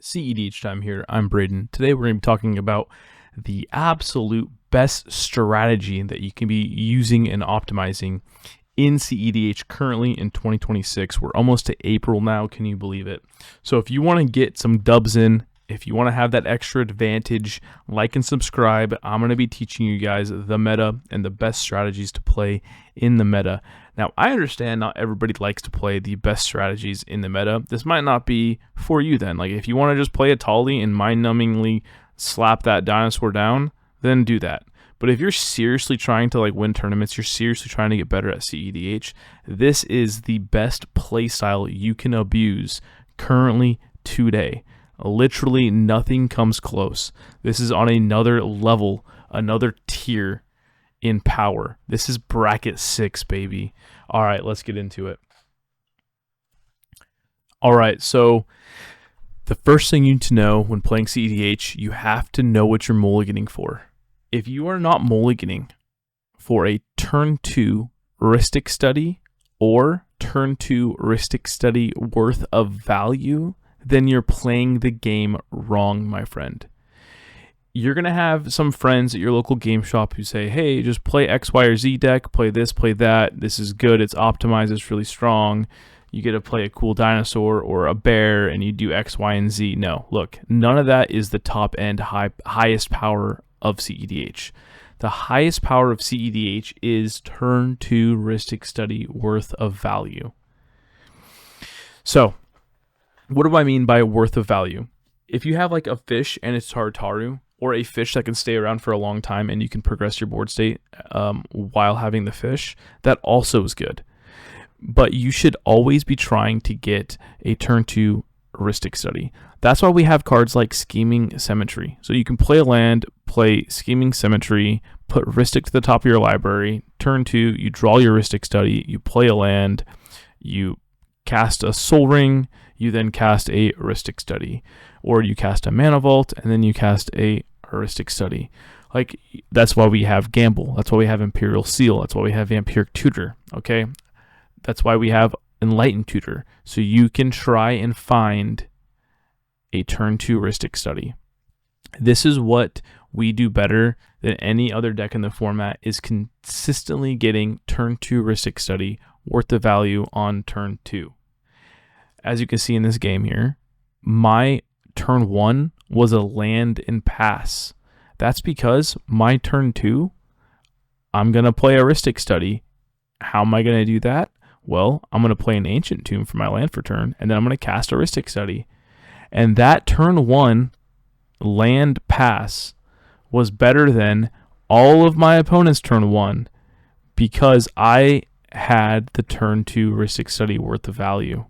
CEDH time here. I'm Braden. Today we're going to be talking about the absolute best strategy that you can be using and optimizing in CEDH currently in 2026. We're almost to April now. Can you believe it? So if you want to get some dubs in, if you want to have that extra advantage, like and subscribe. I'm going to be teaching you guys the meta and the best strategies to play in the meta. Now, I understand not everybody likes to play the best strategies in the meta. This might not be for you then. Like, if you want to just play a Tolly and mind-numbingly slap that dinosaur down, then do that. But if you're seriously trying to win tournaments, you're seriously trying to get better at CEDH, this is the best playstyle you can abuse currently today. Literally nothing comes close. This is on another level, another tier in power. This is bracket 6, baby. All right, let's get into it. All right, so the first thing you need to know when playing CEDH, you have to know what you're mulliganing for. If you are not mulliganing for a turn 2 heuristic study or turn 2 heuristic study worth of value, then you're playing the game wrong, my friend. You're going to have some friends at your local game shop who say, hey, just play X, Y, or Z deck, play this, play that, this is good, it's optimized, it's really strong, you get to play a cool dinosaur or a bear, and you do X, Y, and Z. No, look, none of that is the top end, highest power of CEDH. The highest power of CEDH is turn 2 heuristic study worth of value. So, what do I mean by worth of value? If you have a fish and it's Tartaru, or a fish that can stay around for a long time and you can progress your board state while having the fish, that also is good. But you should always be trying to get a turn 2 heuristic study. That's why we have cards like Scheming Symmetry. So you can play a land, play Scheming Symmetry, put heuristic to the top of your library, turn 2, you draw your heuristic study, you play a land, you cast a Soul Ring, you then cast a heuristic study, or you cast a Mana Vault, and then you cast a heuristic study. That's why we have Gamble. That's why we have Imperial Seal. That's why we have Vampiric Tutor. Okay, that's why we have Enlightened Tutor. So you can try and find a turn 2 heuristic study. This is what we do better than any other deck in the format, is consistently getting turn 2 heuristic study worth the value on turn 2. As you can see in this game here, my turn 1 was a land and pass. That's because my turn 2, I'm going to play a heuristic study. How am I going to do that? Well, I'm going to play an Ancient Tomb for my land for turn, and then I'm going to cast a heuristic study. And that turn 1 land pass was better than all of my opponent's turn 1 because I had the turn 2 heuristic study worth of value,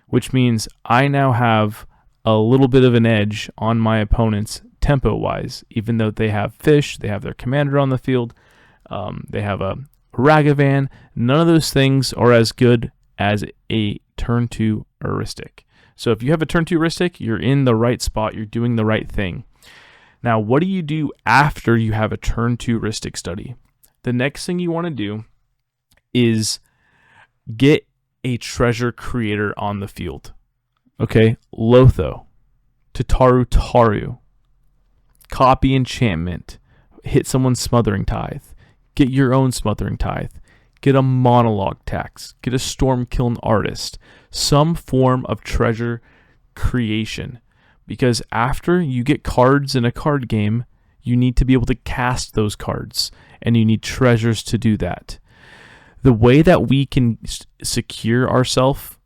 which means I now have a little bit of an edge on my opponents tempo-wise, even though they have fish, they have their commander on the field, they have a Ragavan. None of those things are as good as a turn 2 heuristic. So if you have a turn 2 heuristic, you're in the right spot, you're doing the right thing. Now, what do you do after you have a turn 2 heuristic study? The next thing you want to do is get a treasure creator on the field. Okay, Lotho, Taru, copy enchantment, hit someone's Smothering Tithe, get your own Smothering Tithe, get a monologue tax, get a Stormkiln Artist, some form of treasure creation. Because after you get cards in a card game, you need to be able to cast those cards, and you need treasures to do that. The way that we can secure ourselves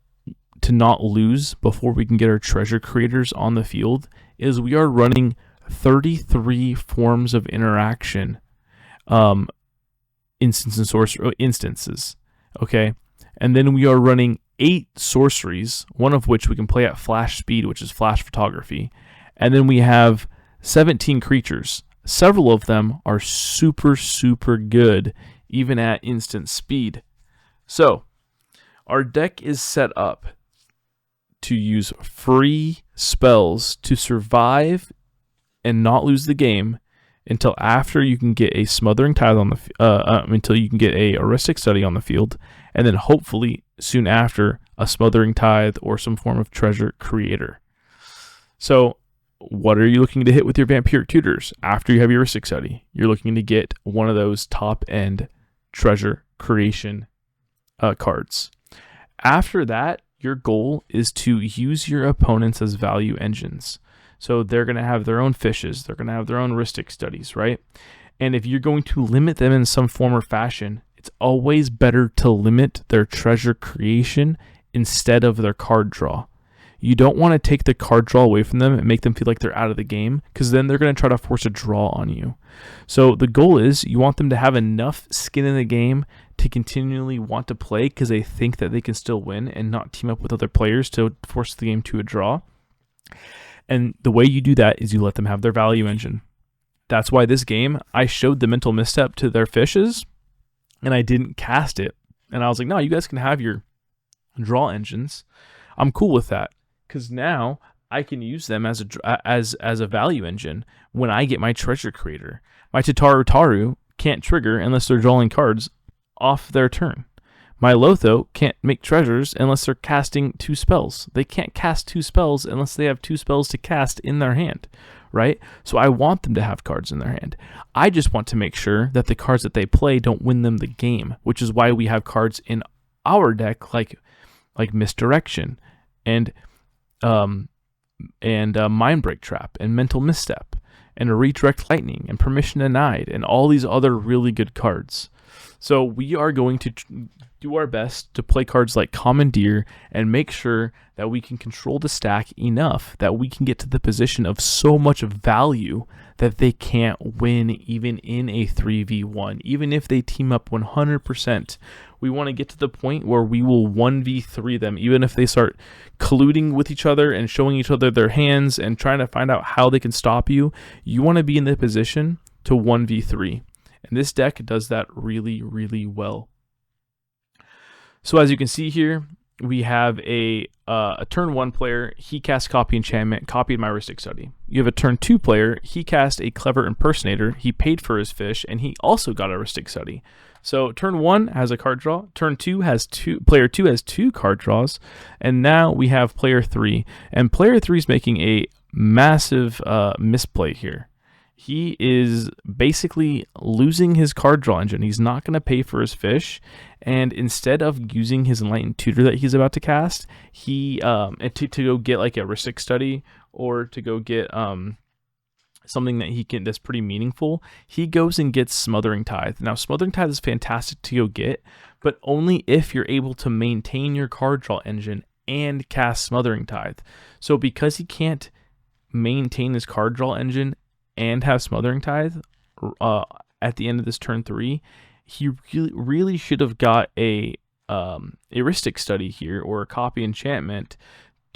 to not lose before we can get our treasure creators on the field is we are running 33 forms of interaction instances, okay? And then we are running 8 sorceries, one of which we can play at flash speed, which is flash photography. And then we have 17 creatures. Several of them are super, super good, even at instant speed. So, our deck is set up to use free spells to survive and not lose the game until after you can get a Smothering Tithe on the until you can get a heuristic study on the field, and then hopefully soon after a Smothering Tithe or some form of treasure creator. So what are you looking to hit with your vampiric tutors after you have your Rhystic Study? You're looking to get one of those top-end treasure creation cards. After that, your goal is to use your opponents as value engines. So they're going to have their own fishes. They're going to have their own Rhystic Studies, right? And if you're going to limit them in some form or fashion, it's always better to limit their treasure creation instead of their card draw. You don't want to take the card draw away from them and make them feel like they're out of the game, because then they're going to try to force a draw on you. So the goal is you want them to have enough skin in the game to continually want to play because they think that they can still win and not team up with other players to force the game to a draw. And the way you do that is you let them have their value engine. That's why this game, I showed the mental misstep to their fishes, and I didn't cast it. And I was like, no, you guys can have your draw engines. I'm cool with that, because now I can use them as a value engine when I get my treasure creator. My Tataru can't trigger unless they're drawing cards off their turn. My Lotho can't make treasures unless they're casting 2 spells. They can't cast 2 spells unless they have 2 spells to cast in their hand, right? So I want them to have cards in their hand. I just want to make sure that the cards that they play don't win them the game, which is why we have cards in our deck like Misdirection and Mindbreak Trap and Mental Misstep and a Redirect Lightning and Permission Denied and all these other really good cards. So we are going to do our best to play cards like Commandeer and make sure that we can control the stack enough that we can get to the position of so much value that they can't win even in a 3v1. Even if they team up 100%, we want to get to the point where we will 1v3 them, even if they start colluding with each other and showing each other their hands and trying to find out how they can stop you. You want to be in the position to 1v3. And this deck does that really, really well. So as you can see here, we have a turn 1 player. He cast Copy Enchantment, copied my Rhystic Study. You have a turn 2 player. He cast a Clever Impersonator. He paid for his fish, and he also got a Rhystic Study. So turn 1 has a card draw. Turn 2 has player 2 has 2 card draws. And now we have player 3. And player 3 is making a massive misplay here. He is basically losing his card draw engine. He's not going to pay for his fish, and instead of using his Enlightened Tutor that he's about to cast, he to go get like a Rhystic Study or to go get something that he can that's pretty meaningful, he goes and gets Smothering Tithe. Now, Smothering Tithe is fantastic to go get, but only if you're able to maintain your card draw engine and cast Smothering Tithe. So because he can't maintain his card draw engine and have Smothering Tithe at the end of this turn 3, he really should have got a Rhystic Study here or a Copy Enchantment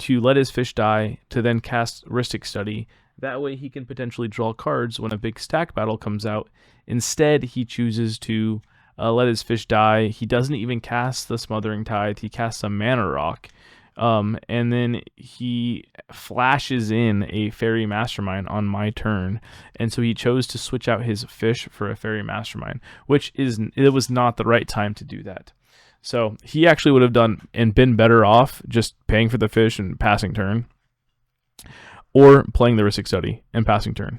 to let his fish die to then cast Rhystic Study. That way he can potentially draw cards when a big stack battle comes out. Instead, he chooses to let his fish die. He doesn't even cast the Smothering Tithe. He casts a Mana Rock. And then he flashes in a Fairy Mastermind on my turn, and so he chose to switch out his fish for a Fairy Mastermind, it was not the right time to do that. So he actually would have done and been better off just paying for the fish and passing turn, or playing the Rhystic Study and passing turn.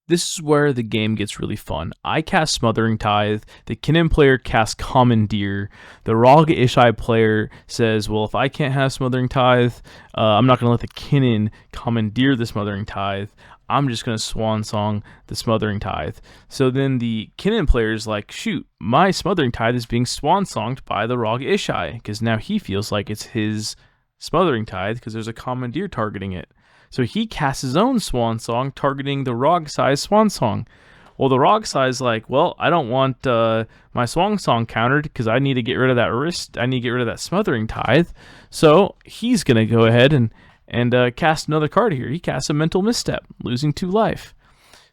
This is where the game gets really fun. I cast Smothering Tithe, the Kinnan player casts Commandeer, the Raga Ishai player says, well, if I can't have Smothering Tithe, I'm not going to let the Kinnan commandeer the Smothering Tithe. I'm just going to Swan Song the Smothering Tithe. So then the Kinnan player is like, shoot, my Smothering Tithe is being Swan Songed by the Raga Ishai, because now he feels like it's his Smothering Tithe because there's a Commandeer targeting it. So he casts his own Swan Song, targeting the Rogsai Swan Song. Well, the Rogsai is like, well, I don't want my Swan Song countered because I need to get rid of that wrist. I need to get rid of that Smothering Tithe. So he's going to go ahead and cast another card here. He casts a Mental Misstep, losing 2 life.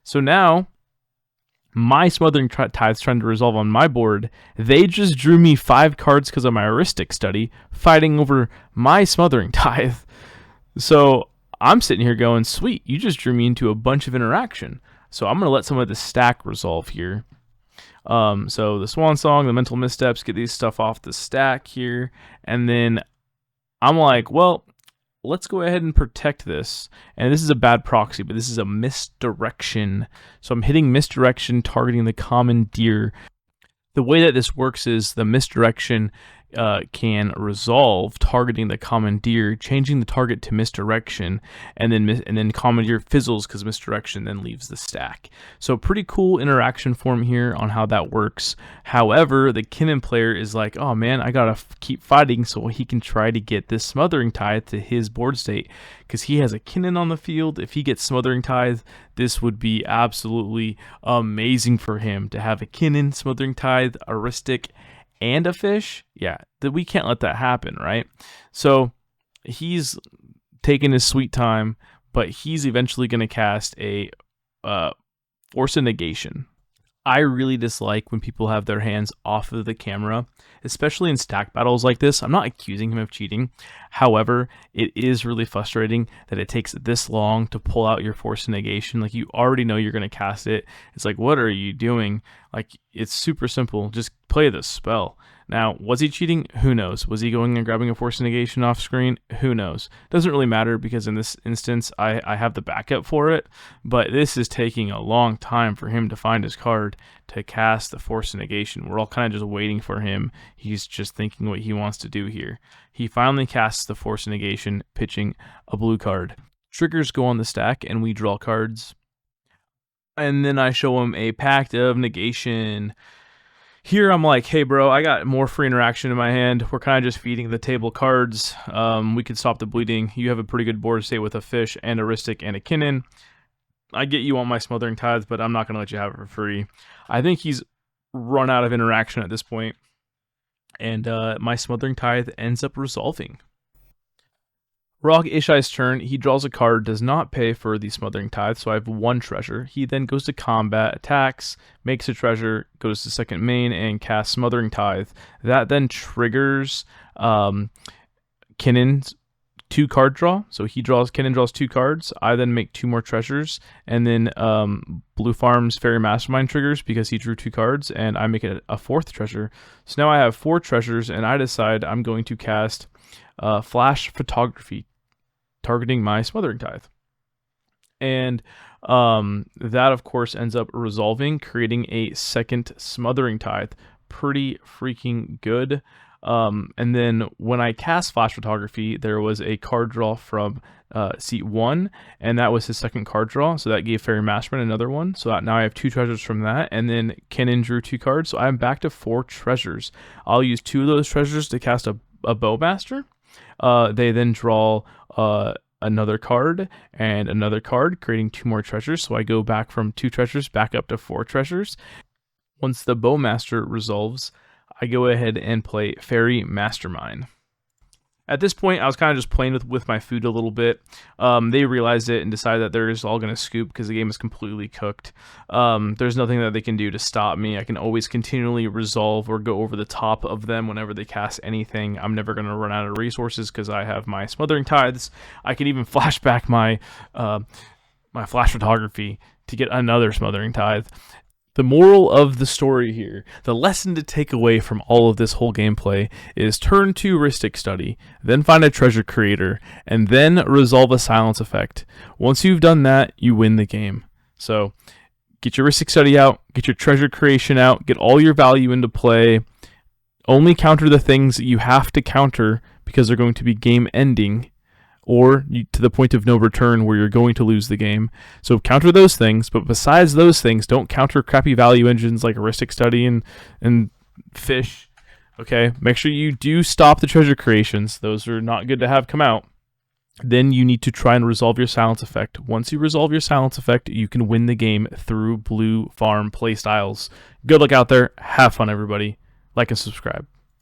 So now my Smothering Tithe is trying to resolve on my board. They just drew me 5 cards because of my Rhystic Study, fighting over my Smothering Tithe. So I'm sitting here going, sweet, you just drew me into a bunch of interaction. So I'm going to let some of the stack resolve here. So the Swan Song, the Mental Missteps, get these stuff off the stack here. And then I'm like, well, let's go ahead and protect this. And this is a bad proxy, but this is a misdirection. So I'm hitting misdirection, targeting the Commandeer. The way that this works is the misdirection can resolve targeting the Commandeer, changing the target to misdirection, and then Commandeer fizzles because misdirection then leaves the stack. So pretty cool interaction form here on how that works. However, the Kinnan player is like, oh man, I gotta keep fighting so he can try to get this Smothering Tithe to his board state because he has a Kinnan on the field. If he gets Smothering Tithe, this would be absolutely amazing for him to have a Kinnan, Smothering Tithe, a Ristic, and a fish. Yeah, we can't let that happen, right? So he's taking his sweet time, but he's eventually going to cast a Force of Negation. I really dislike when people have their hands off of the camera, especially in stack battles like this. I'm not accusing him of cheating. However, it is really frustrating that it takes this long to pull out your Force of Negation. Like, you already know you're going to cast it. It's like, what are you doing? Like, it's super simple. Just play the spell. Now, was he cheating? Who knows? Was he going and grabbing a Force of Negation off screen? Who knows? Doesn't really matter because in this instance, I have the backup for it, but this is taking a long time for him to find his card to cast the Force of Negation. We're all kind of just waiting for him. He's just thinking what he wants to do here. He finally casts the Force of Negation, pitching a blue card. Triggers go on the stack, and we draw cards. And then I show him a Pact of Negation. Here I'm like, hey bro, I got more free interaction in my hand. We're kind of just feeding the table cards. We can stop the bleeding. You have a pretty good board state with a fish and a Ristic and a Kinnan. I get you on my Smothering Tithe, but I'm not going to let you have it for free. I think he's run out of interaction at this point. And my Smothering Tithe ends up resolving. Rog Ishai's turn, he draws a card, does not pay for the Smothering Tithe, so I have one treasure. He then goes to combat, attacks, makes a treasure, goes to second main, and casts Smothering Tithe. That then triggers Kinnan's 2-card draw. So Kinnan draws 2 cards. I then make 2 more treasures, and then Blue Farm's Fairy Mastermind triggers because he drew 2 cards, and I make it a 4th treasure. So now I have 4 treasures, and I decide I'm going to cast Flash Photography, targeting my Smothering Tithe. And that, of course, ends up resolving, creating a second Smothering Tithe. Pretty freaking good. And then when I cast Flash Photography, there was a card draw from seat 1, and that was his second card draw. So that gave Fairy Masterman another one. So now I have 2 treasures from that. And then Kinnan drew 2 cards. So I'm back to 4 treasures. I'll use 2 of those treasures to cast a Bowmaster. They then draw another card and another card, creating 2 more treasures. So I go back from 2 treasures back up to 4 treasures. Once the Bowmaster resolves, I go ahead and play Fairy Mastermind. At this point, I was kind of just playing with my food a little bit. They realized it and decided that they're just all going to scoop because the game is completely cooked. There's nothing that they can do to stop me. I can always continually resolve or go over the top of them whenever they cast anything. I'm never going to run out of resources because I have my Smothering Tithes. I can even flash back my Flash Photography to get another Smothering Tithe. The moral of the story here, the lesson to take away from all of this whole gameplay is turn to Ristic Study, then find a treasure creator, and then resolve a silence effect. Once you've done that, you win the game. So get your Ristic Study out, get your treasure creation out, get all your value into play. Only counter the things that you have to counter because they're going to be game ending, or to the point of no return where you're going to lose the game. So counter those things, but besides those things, don't counter crappy value engines like Ristic Study and Fish. Okay, make sure you do stop the treasure creations. Those are not good to have come out. Then you need to try and resolve your silence effect. Once you resolve your silence effect, you can win the game through Blue Farm playstyles. Good luck out there. Have fun, everybody. Like and subscribe.